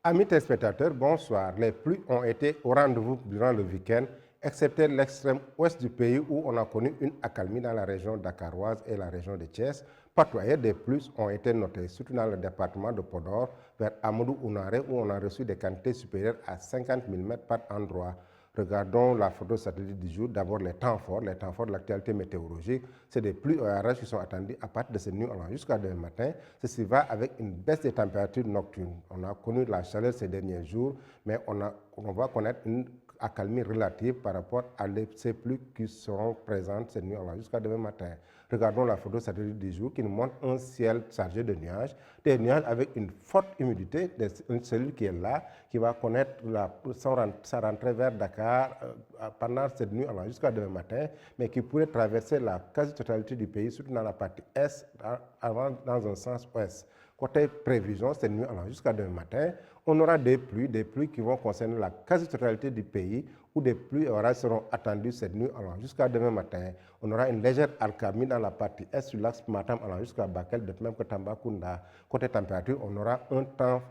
Amis téléspectateurs, bonsoir. Les pluies ont été au rendez-vous durant le week-end, excepté l'extrême ouest du pays où on a connu une accalmie dans la région dakaroise et la région de Thiès. Partout ailleurs, des pluies ont été notées, surtout dans le département de Podor, vers Amadou Ounaré, où on a reçu des quantités supérieures à 50 mm par endroit. Regardons la photo satellite du jour. D'abord, les temps forts de l'actualité météorologique. C'est des pluies orages qui sont attendus à partir de cette nuit jusqu'à demain matin. Ceci va avec une baisse des températures nocturnes. On a connu la chaleur ces derniers jours, mais on va connaître une accalmie relative par rapport à ces pluies qui seront présentes cette nuit jusqu'à demain matin. Regardons la photo satellite du jour qui nous montre un ciel chargé de nuages, des nuages avec une forte humidité, une cellule qui est là, qui va connaître sa rentrée vers Dakar pendant cette nuit jusqu'à demain matin, mais qui pourrait traverser la quasi-totalité du pays, surtout dans la partie est, dans un sens ouest. Côté prévision, cette nuit jusqu'à demain matin, on aura des pluies qui vont concerner la quasi-totalité du pays, où des pluies et orages seront attendus cette nuit jusqu'à demain matin. On aura une légère accalmie dans la partie est sur l'axe Matam jusqu'à Bakel, de même que Tambacounda. Côté température, on aura un temps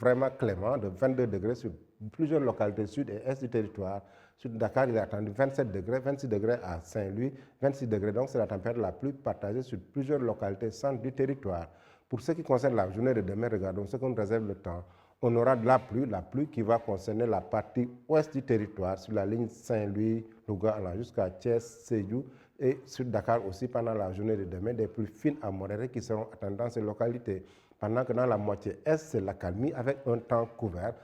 vraiment clément de 22 degrés sur plusieurs localités sud et est du territoire. Sur Dakar, il est attendu 27 degrés, 26 degrés à Saint-Louis, 26 degrés. Donc, c'est la température la plus partagée sur plusieurs localités centre du territoire. Pour ce qui concerne la journée de demain, regardons ce qu'on réserve le temps. On aura de la pluie qui va concerner la partie ouest du territoire, sur la ligne Saint-Louis, Louga, jusqu'à Thiès, Sédhiou, et sur Dakar aussi pendant la journée de demain, des pluies fines à modérées qui seront attendues dans ces localités. Pendant que dans la moitié est, c'est l'accalmie avec un temps couvert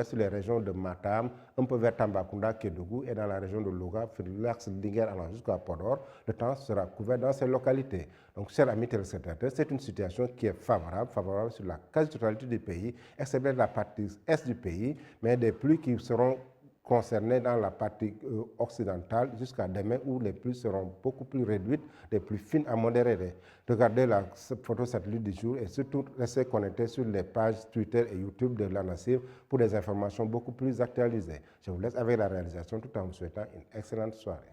sur les régions de Matam, un peu vers Tambacounda, Kédougou, et dans la région de Louga, l'axe Linguère jusqu'à Podor, le temps sera couvert dans ces localités. Donc, chers amis téléspectateurs, c'est une situation qui est favorable sur la quasi-totalité du pays, excepté la partie est du pays, mais des pluies qui seront concernées dans la partie occidentale jusqu'à demain où les pluies seront beaucoup plus réduites, des pluies fines à modérées. Regardez la photo satellite du jour et surtout restez connectés sur les pages Twitter et YouTube de l'ANACIM pour des informations beaucoup plus actualisées. Je vous laisse avec la réalisation tout en vous souhaitant une excellente soirée.